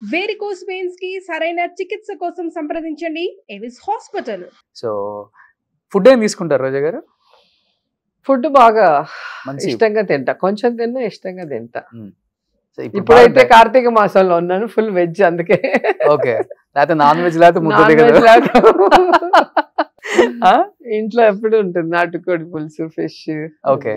Varicose veins కి సరైన చికిత్స కోసం సంప్రదించండి ఎవిస్ హాస్పిటల్. సో ఫుడ్ ఏం తీసుకుంటారు రోజా గారు? ఫుడ్ బాగా మంచి ఇష్టంగా తింటా, కొంచెం తిన్నా ఇష్టంగా తింటా. సో ఇప్పుడైతే కార్తీక మాసంలో ఉన్నాను, ఫుల్ వెజ్, అందుకే. ఓకే, లేకపోతే నాన్ వెజ్ లేకపోతే ముద్ద Non దిగదు. veg లేకపోతే ఇంట్లో ఎప్పుడు ఉంటుంది నాటుకోడి పులుసు, ఫిష్. ఓకే.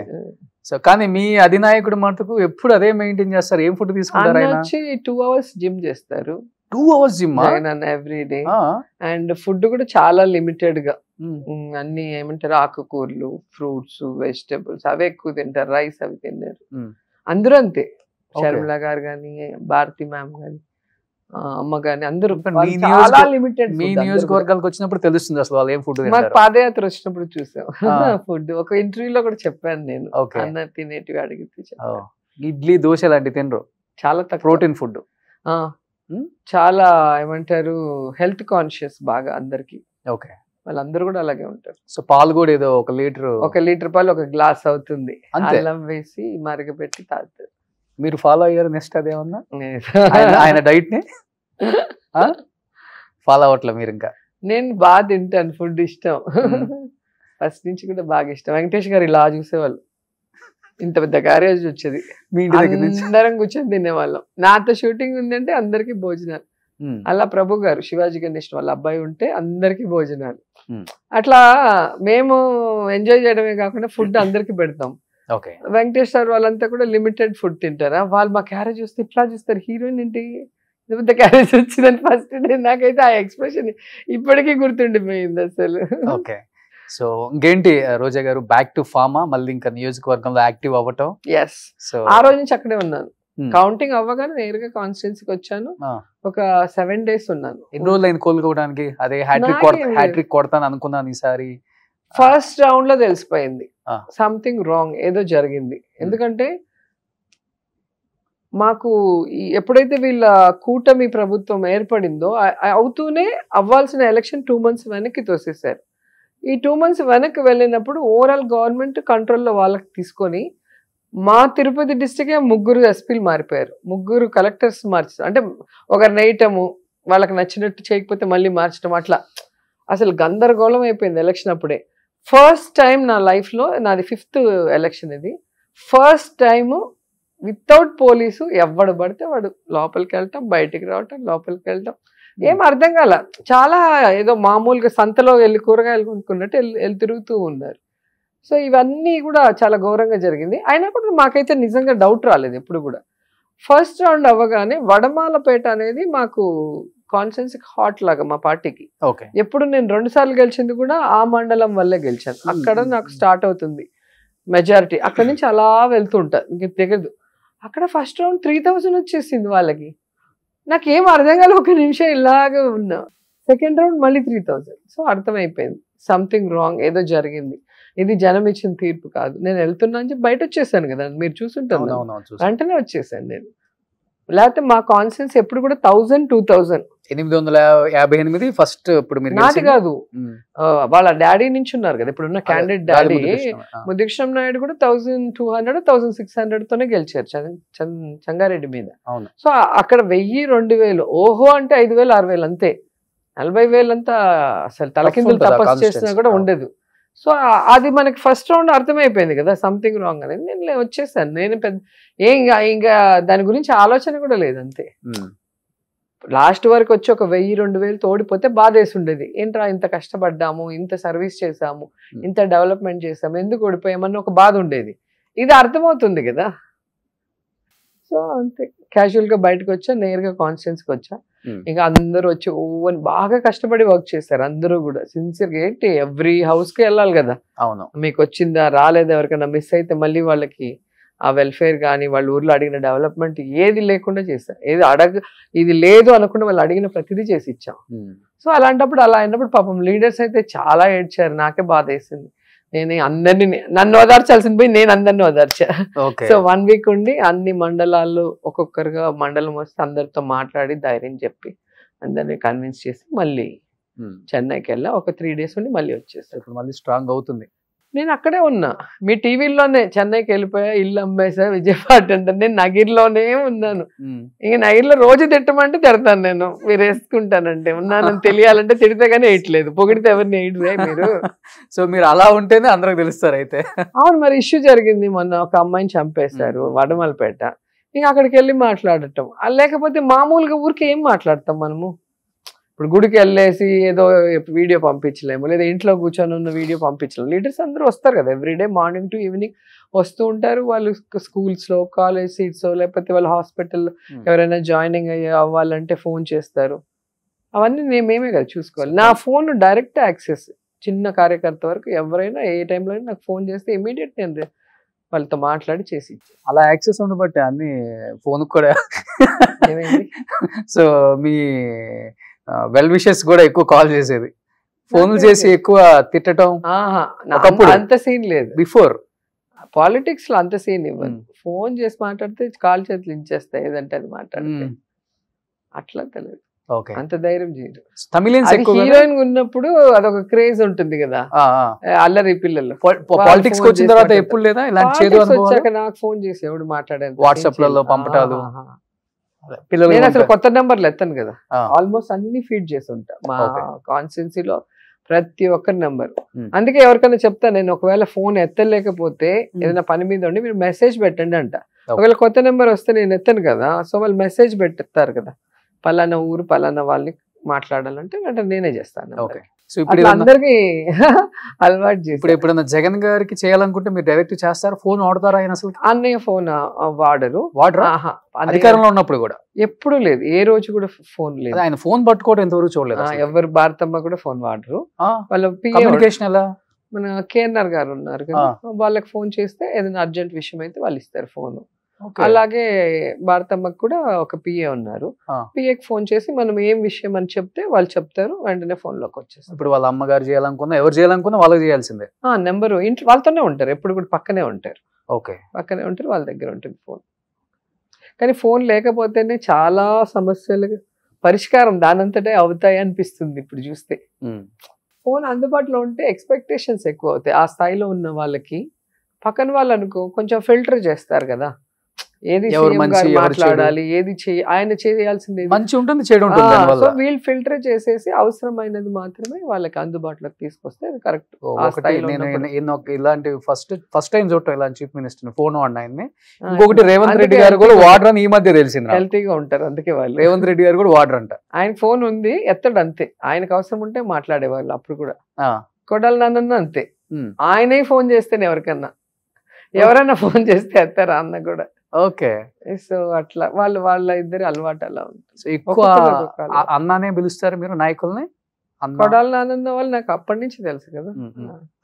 సో కానీ మీ అధినాయకుడు మటుకు ఎప్పుడు అదే మెయింటైన్ చేస్తారు. ఏం ఫుడ్ తీసుకుంటారు ఆయన ఆయన? వచ్చి 2 hours జిమ్ చేస్తారు 2 hours gym? Every day. And food కూడా చాలా లిమిటెడ్ గా, అన్ని ఏమంటారు ఆకుకూరలు, ఫ్రూట్స్, వెజిటబుల్స్ అవే ఎక్కువ తింటారు, రైస్ అవి తిన్నారు. అందరూ అంతే, షర్మిల గారు కానీ, భారతి మ్యామ్ కానీ, అమ్మ గాని, అందరూ చాలా లిమిటెడ్. మీ నియోజకవర్గాలకు వచ్చినప్పుడు తెలుస్తుంది అసలు వాళ్ళు ఏం ఫుడ్ మాకు తింటారు. పాదయాత్ర వచ్చినప్పుడు చూసాం ఫుడ్. ఒక ఇంటర్వ్యూలో కూడా చెప్పాను నేను, Okay. అన్న తినేటివి అడిగితే చెప్పాను. ఇడ్లీ దోశ లాంటి తినరు, చాలా తక్కువ. Protein food. చాలా ఏమంటారు హెల్త్ కాన్షియస్ బాగా అందరికి. ఓకే. వాళ్ళందరూ కూడా అలాగే ఉంటారు. సో పాలు కూడా ఏదో 1 లీటర్, 1 లీటర్ పాలు 1 గ్లాస్ అవుతుంది, అంతే. అల్లం వేసి మరగబెట్టి తాగుతారు. మీరు ఫాలో అయ్యారు నెక్స్ట్ అదేమన్నా ఆయన డైట్ ని? ఫాలో అవట్లే మీరు ఇంకా? నేను బాగా తింటాను, ఫుడ్ ఇష్టం. ఫస్ట్ నుంచి కూడా బాగా ఇష్టం. వెంకటేష్ గారు ఇలా చూసేవాళ్ళు, ఇంత పెద్ద క్యారేజ్ వచ్చేది, మీ ఇంటి దగ్గర నుంచి? అందరం కూర్చొని తినేవాళ్ళం. నాతో షూటింగ్ ఉందంటే అందరికి భోజనాలు. అలా ప్రభు గారు, శివాజీ గణేష్ వాళ్ళ అబ్బాయి ఉంటే అందరికి భోజనాలు. అట్లా మేము ఎంజాయ్ చేయడమే కాకుండా ఫుడ్ అందరికి పెడతాం. ఓకే. వెంకటేష్ సార్ వాళ్ళంతా కూడా లిమిటెడ్ ఫుడ్ తింటారా, వాళ్ళు మా క్యారేజ్ చూస్తే ఇట్లా చూస్తారు, హీరోయిన్ ఏంటి ఇంత క్యారేజ్ వచ్చిందని ఫస్ట్ డే. నాకైతే ఆ ఎక్స్ప్రెషన్ ఇప్పటికీ గుర్తుండిపోయింది అసలు. ఓకే. సో ఇంకేంటి రోజా గారు, బ్యాక్ టు ఫార్మా, మళ్ళీ ఇంకా నియోజకవర్గంలో యాక్టివ్ అవ్వటం? ఎస్. సో ఆ రోజు నుంచి అక్కడే ఉన్నాను. కౌంటింగ్ అవ్వగానే నేరుగా కాన్స్టిట్యున్సీకి వచ్చాను. ఒక 7 days ఉన్నాను. ఎన్ని రోజులు అయింది కోలుకోవడానికి? అదే హ్యాట్రిక్ కొడతాను అనుకున్నాను ఈసారి. ఫస్ట్ రౌండ్ లో తెలిసిపోయింది సంథింగ్ రాంగ్, ఏదో జరిగింది. ఎందుకంటే మాకు ఎప్పుడైతే వీళ్ళ కూటమి ప్రభుత్వం ఏర్పడిందో అవుతూనే అవ్వాల్సిన ఎలక్షన్ 2 months వెనక్కి తోసేశారు. ఈ 2 months వెనక్కి వెళ్ళినప్పుడు ఓవరాల్ గవర్నమెంట్ కంట్రోల్లో వాళ్ళకి తీసుకొని మా తిరుపతి డిస్ట్రిక్ట్ 3 ఎస్పీలు మారిపోయారు, 3 కలెక్టర్స్ మార్చారు. అంటే ఒకరిని వేయటము, వాళ్ళకి నచ్చినట్టు చేయకపోతే మళ్ళీ మార్చడం, అట్లా అసలు గందరగోళం అయిపోయింది ఎలక్షన్ అప్పుడే. ఫస్ట్ టైం నా లైఫ్లో, నాది 5th ఎలక్షన్ ఇది, ఫస్ట్ టైము వితౌట్ పోలీసు ఎవడు పడితే వాడు లోపలికి వెళ్ళటం, బయటికి రావటం, లోపలికి వెళ్ళటం, ఏం అర్థం కాల. చాలా ఏదో మామూలుగా సంతలో వెళ్ళి కూరగాయలు కొనుక్కున్నట్టు వెళ్ళి తిరుగుతూ ఉన్నారు. సో ఇవన్నీ కూడా చాలా ఘోరంగా జరిగింది. అయినా కూడా మాకైతే నిజంగా డౌట్ రాలేదు ఎప్పుడు కూడా. ఫస్ట్ రౌండ్ అవ్వగానే వడమాలపేట అనేది మాకు కాన్స్టిట్యున్సీకి హాట్ లాగా మా పార్టీకి. ఎప్పుడు నేను 2 సార్లు గెలిచింది కూడా ఆ మండలం వల్లే గెలిచాను. అక్కడ నాకు స్టార్ట్ అవుతుంది మెజారిటీ, అక్కడ నుంచి అలా వెళ్తుంటా, ఇంక తెగదు. అక్కడ ఫస్ట్ రౌండ్ 3000 వచ్చేసింది వాళ్ళకి. నాకేం అర్థం కాదు, 1 నిమిషం ఇలాగే ఉన్నా. సెకండ్ రౌండ్ మళ్ళీ 3000. సో అర్థమైపోయింది సంథింగ్ రాంగ్, ఏదో జరిగింది, ఇది జనం ఇచ్చిన తీర్పు కాదు. నేను వెళ్తున్నా అని చెప్పి బయట వచ్చేసాను కదా, మీరు చూసుంటాను, వెంటనే వచ్చేసాను నేను. లేకపోతే మా కాన్స్టిట్యున్సీ ఎప్పుడు కూడా 1000, 2000. 858 ఫస్ట్. ఇప్పుడు నాది కాదు, వాళ్ళ డాడీ నుంచి ఉన్నారు కదా ఇప్పుడున్న క్యాండిడేట్ డాడీ ముద్దుకృష్ణ నాయుడు కూడా 1200, 1600 తోనే గెలిచారు చంగారెడ్డి మీద. సో అక్కడ 1000, 2000, ఓహో అంటే 5000, 6000 అంతే. 40,000 అంతా అసలు తలకిందులు తపస్సు చేసినా కూడా ఉండదు. సో అది మనకి ఫస్ట్ రౌండ్ అర్థమైపోయింది కదా సంథింగ్ రాంగ్ అనేది. నేను వచ్చేసాను, నేను పెద్ద ఇంకా దాని గురించి ఆలోచన కూడా లేదు, అంతే. లాస్ట్ వరకు వచ్చి ఒక 1000, 2000 తోడిపోతే బాధేసి ఉండేది. ఏంట్రా ఇంత కష్టపడ్డాము, ఇంత సర్వీస్ చేసాము, ఇంత డెవలప్మెంట్ చేసాము, ఎందుకు ఓడిపోయామని ఒక బాధ ఉండేది. ఇది అర్థమవుతుంది కదా. సో అంతే, క్యాజువల్ గా బయటకు వచ్చా, నేరుగా కాన్స్టిట్యున్సీకి వచ్చా. ఇంకా అందరూ వచ్చి ఓవని బాగా కష్టపడి వర్క్ చేశారు అందరూ కూడా సిన్సియర్గా. ఏంటి ఎవ్రీ హౌస్ కి వెళ్ళాలి కదా, అవును, మీకు వచ్చిందా రాలేదా, ఎవరికైనా మిస్ అయితే మళ్ళీ వాళ్ళకి ఆ వెల్ఫేర్ కానీ వాళ్ళ ఊర్లో అడిగిన డెవలప్మెంట్ ఏది లేకుండా చేశారు. ఇది లేదు అనకుండా వాళ్ళు అడిగిన ప్రతిదీ చేసి ఇచ్చాం. సో అలాంటప్పుడు అలా అయినప్పుడు పాపం లీడర్స్ అయితే చాలా ఏడ్చారు, నాకే బాధ వేసింది. నేను అందరినీ, నన్ను ఓదార్చాల్సింది పోయి నేను అందరినీ ఓదార్చా. సో 1 week ఉండి అన్ని మండలాల్లో ఒక్కొక్కరుగా మండలం వస్తే అందరితో మాట్లాడి ధైర్యం చెప్పి అందరినీ కన్విన్స్ చేసి మళ్ళీ చెన్నైకి వెళ్ళా. ఒక 3 days ఉండి మళ్ళీ వచ్చేసారు. మళ్ళీ స్ట్రాంగ్ అవుతుంది. నేను అక్కడే ఉన్నా, మీ టీవీలోనే చెన్నైకి వెళ్ళిపోయా, ఇల్లు అమ్మేసా, విజయవాడ అంటే నేను నగిరిలోనే ఉన్నాను. ఇంక నగిరిలో రోజు తిట్టమంటే తిడతాను నేను, మీరు వేసుకుంటానంటే, ఉన్నానని తెలియాలంటే తిడితే కానీ వేయట్లేదు, పొగిడితే ఎవరిని వేయడువే మీరు. సో మీరు అలా ఉంటేనే అందరికి తెలుస్తారు అయితే. అవును, మరి ఇష్యూ జరిగింది మొన్న, ఒక అమ్మాయిని చంపేశారు వడమలపేట, ఇంక అక్కడికి వెళ్ళి మాట్లాడటం. లేకపోతే మామూలుగా ఊరికి ఏం మాట్లాడతాం మనము? ఇప్పుడు గుడికి వెళ్ళేసి ఏదో వీడియో పంపించలేము, లేదా ఇంట్లో కూర్చొని ఉన్న వీడియో పంపించలేము. లీడర్స్ అందరూ వస్తారు కదా, ఎవ్రీడే మార్నింగ్ టు ఈవినింగ్ వస్తూ ఉంటారు. వాళ్ళు స్కూల్స్లో, కాలేజ్ సీట్స్, లేకపోతే వాళ్ళ హాస్పిటల్లో ఎవరైనా జాయినింగ్ అవ్వాలంటే ఫోన్ చేస్తారు. అవన్నీ మేమే కదా చూసుకోవాలి. నా ఫోన్ డైరెక్ట్ యాక్సెస్, చిన్న కార్యకర్త వరకు ఎవరైనా ఏ టైంలో నాకు ఫోన్ చేస్తే ఇమీడియట్ నేను వాళ్ళతో మాట్లాడి చేసి. అలా యాక్సెస్ ఉండబట్టి అన్ని ఫోన్ కూడా. ఏమైంది? సో మీ వెల్ విషెస్ కూడా ఎక్కువ కాల్ చేసేది, ఫోన్లు చేసి ఎక్కువ తిట్టడం. అంత సీన్ లేదు బిఫోర్ పాలిటిక్స్ లో, అంత సీన్ ఇవ్వదు. ఫోన్ చేసి మాట్లాడితే కాల్ చేతులు ఇంచేస్తాయి, ఏదంటే అది మాట్లాడితే. అట్లా తెలియదు, అంత ధైర్యం చేయదు. తమిళన్స్ హీరోయిన్ ఉన్నప్పుడు అదొక క్రేజ్ ఉంటుంది కదా, అల్లరి పిల్లలు. పాలిటిక్స్ వచ్చిన తర్వాత ఎప్పుడు లేదా ఇలాంటి వచ్చాక నాకు ఫోన్ చేసి ఎవడు మాట్లాడారు, వాట్సాప్ లలో పంపటాలు. నేను అసలు కొత్త నెంబర్లు ఎత్తాను కదా, ఆల్మోస్ట్ అన్ని ఫీడ్ చేసి ఉంటా మా కాన్స్టిట్యున్సీలో ప్రతి ఒక్కరి నెంబర్. అందుకే ఎవరికైనా చెప్తా నేను, ఒకవేళ ఫోన్ ఎత్తలేకపోతే ఏదైనా పని మీద ఉండి మీరు మెసేజ్ పెట్టండి అంట. ఒకవేళ కొత్త నెంబర్ వస్తే నేను ఎత్తాను కదా, సో వాళ్ళు మెసేజ్ పెట్టేస్తారు కదా, పలానా ఊరు పలానా వాళ్ళని మాట్లాడాలంటే వెంటనే నేనే చేస్తాను. సో ఇప్పుడు అందరికి అలవాటు చేసి. ఇప్పుడు ఎప్పుడైనా జగన్ గారికి చేయాలనుకుంటే మీరు డైరెక్ట్ చేస్తారు, ఫోన్ వాడతారా ఆయన? అసలు అన్నయ్య ఫోన్ వాడరు. అధికారంలో ఉన్నప్పుడు కూడా ఎప్పుడు లేదు, ఏ రోజు కూడా ఫోన్ లేదు. ఆయన ఫోన్ పట్టుకోవడం ఎంతవరకు చూడలేదు. ఎవరు భారతమ్మ కూడా ఫోన్ వాడరు. వాళ్ళ కమ్యూనికేషన్ ఎలా? మన కేఎన్ఆర్ గారు ఉన్నారు కదా, వాళ్ళకి ఫోన్ చేస్తే ఏదైనా అర్జెంట్ విషయం అయితే వాళ్ళు ఇస్తారు ఫోన్. అలాగే భారతమ్మకు కూడా ఒక పిఏ ఉన్నారు, పిఏకి ఫోన్ చేసి మనం ఏం విషయం అని చెప్తే వాళ్ళు చెప్తారు, వెంటనే ఫోన్ లోకి వచ్చేస్తారు. ఇప్పుడు వాళ్ళ అమ్మగారు చేయాలనుకున్నా, ఎవరు చేయాలనుకున్నా వాళ్ళకి చేయాల్సిందే. నెంబరు ఇంట్లో వాళ్ళతోనే ఉంటారు, ఎప్పుడు కూడా పక్కనే ఉంటారు. ఓకే, పక్కనే ఉంటారు, వాళ్ళ దగ్గర ఉంటుంది ఫోన్. కానీ ఫోన్ లేకపోతేనే చాలా సమస్యలు పరిష్కారం దానంతటే అవుతాయి అనిపిస్తుంది ఇప్పుడు చూస్తే. ఫోన్ అందుబాటులో ఉంటే ఎక్స్పెక్టేషన్స్ ఎక్కువ అవుతాయి. ఆ స్థాయిలో ఉన్న వాళ్ళకి పక్కన వాళ్ళు అనుకో కొంచెం ఫిల్టర్ చేస్తారు కదా, ఏది మాట్లాడాలి, ఏది ఆయన చేయాల్సింది మంచి ఉంటుంది, చెడు ఉంటుంది. సో వీళ్ళు ఫిల్టర్ చేసేసి అవసరమైనది మాత్రమే వాళ్ళకి అందుబాటులోకి తీసుకొస్తే అది కరెక్ట్. ఇలాంటి ఫస్ట్ టైం చూడటం ఇలాంటి చీఫ్ మినిస్టర్ ఫోన్ వాడిన. ఇంకొకటి రేవంత్ రెడ్డి గారు కూడా వాడర్ అని ఈ మధ్య తెలిసింది. హెల్తీగా ఉంటారు, అందుకే వాళ్ళు. రేవంత్ రెడ్డి గారు కూడా వాడర్ అంట. ఆయన ఫోన్ ఉంది, ఎత్తడు అంతే. ఆయనకు అవసరం ఉంటే మాట్లాడేవాళ్ళు అప్పుడు కూడా. కొడాలి నాన్న అంతే, ఆయనే ఫోన్ చేస్తేనే ఎవరికన్నా, ఎవరైనా ఫోన్ చేస్తే ఎత్తారా అన్న కూడా. ఓకే, సో అట్లా వాళ్ళ ఇద్దరు అలవాటు అలా ఉంటుంది. సో ఎక్కువ అన్నానే పిలుస్తారు మీరు నాయకుల్ని? కొడాలి నాన్న వాళ్ళు నాకు అప్పటి నుంచి తెలుసు కదా,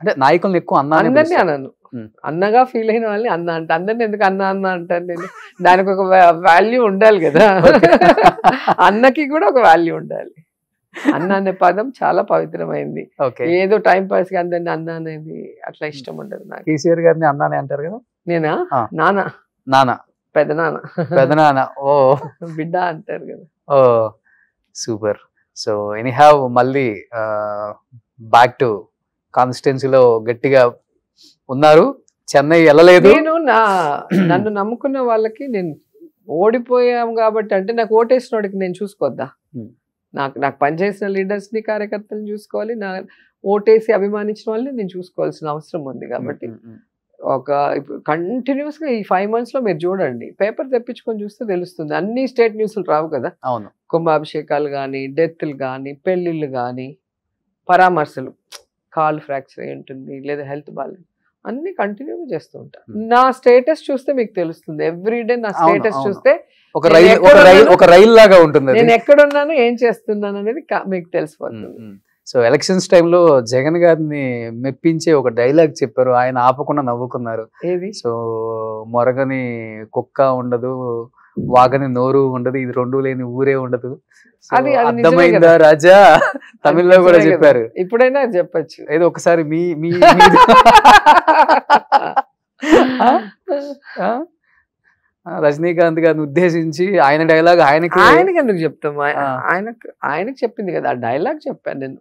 అంటే నాయకుల్ని ఎక్కువ అందరినీ అన్నాను. అన్నగా ఫీల్ అయిన వాళ్ళని అన్న అంటే, అందరిని ఎందుకు అన్న అంటాను నేను? దానికి ఒక వాల్యూ ఉండాలి కదా, అన్నకి కూడా ఒక వాల్యూ ఉండాలి. అన్న అనే పదం చాలా పవిత్రమైంది. ఏదో టైం పాస్ కి అందరిని అన్న అనేది అట్లా ఇష్టం ఉండదు నాకు. కేసీఆర్ గారిని అన్నానే అంటారు కదా. నేనా? నాన్న, పెదనాన్న, ఓ బిడ్డ అంటారు కదా. ఓ సూపర్. సో ఎనీహావ్ మళ్ళీ బ్యాక్ టు కాన్స్టిట్యున్సీలో గట్టిగా ఉన్నారు, చెన్నై వెళ్ళలేదు. నేను నన్ను నమ్ముకున్న వాళ్ళకి, నేను ఓడిపోయాం కాబట్టి అంటే నాకు ఓటేసిన వాడికి నేను చూసుకోవద్దా? నాకు పనిచేసిన లీడర్స్ ని, కార్యకర్తలను చూసుకోవాలి, నా ఓటేసి అభిమానించిన వాళ్ళని నేను చూసుకోవాల్సిన అవసరం ఉంది. కాబట్టి ఒక కంటిన్యూస్ గా ఈ 5 months లో మీరు చూడండి, పేపర్ తెప్పించుకొని చూస్తే తెలుస్తుంది. అన్ని స్టేట్ న్యూస్లు రావు కదా. అవును, కుంభాభిషేకాలు కానీ, డెత్లు కానీ, పెళ్లిళ్ళు కానీ, పరామర్శలు, కాల్ ఫ్రాక్చర్ అయి ఉంటుంది, లేదా హెల్త్ బాగాలేదు, అన్ని కంటిన్యూగా చేస్తూ ఉంటా. నా స్టేటస్ చూస్తే మీకు తెలుస్తుంది. ఎవ్రీడే నా స్టేటస్ చూస్తే ఒక రైలు లాగా ఉంటుంది. నేను ఎక్కడున్నాను, ఏం చేస్తున్నాను అనేది మీకు తెలిసిపోతుంది. సో ఎలక్షన్స్ టైంలో జగన్ గారిని మెప్పించే ఒక డైలాగ్ చెప్పారు, ఆయన ఆపకుండా నవ్వుకున్నారు. ఏది? సో మొరగని కుక్క ఉండదు, వాగని నోరు ఉండదు, ఇది రెండు లేని ఊరే ఉండదు. అది అర్థమైందా రాజా? తమిళ్లో కూడా చెప్పారు. ఇప్పుడైనా చెప్పచ్చు. ఏదో ఒకసారి మీ రజనీకాంత్ గారిని ఉద్దేశించి ఆయన డైలాగ్ ఆయనకి ఎందుకు చెప్తాం? ఆయనకు చెప్పింది కదా, ఆ డైలాగ్ చెప్పాను నేను.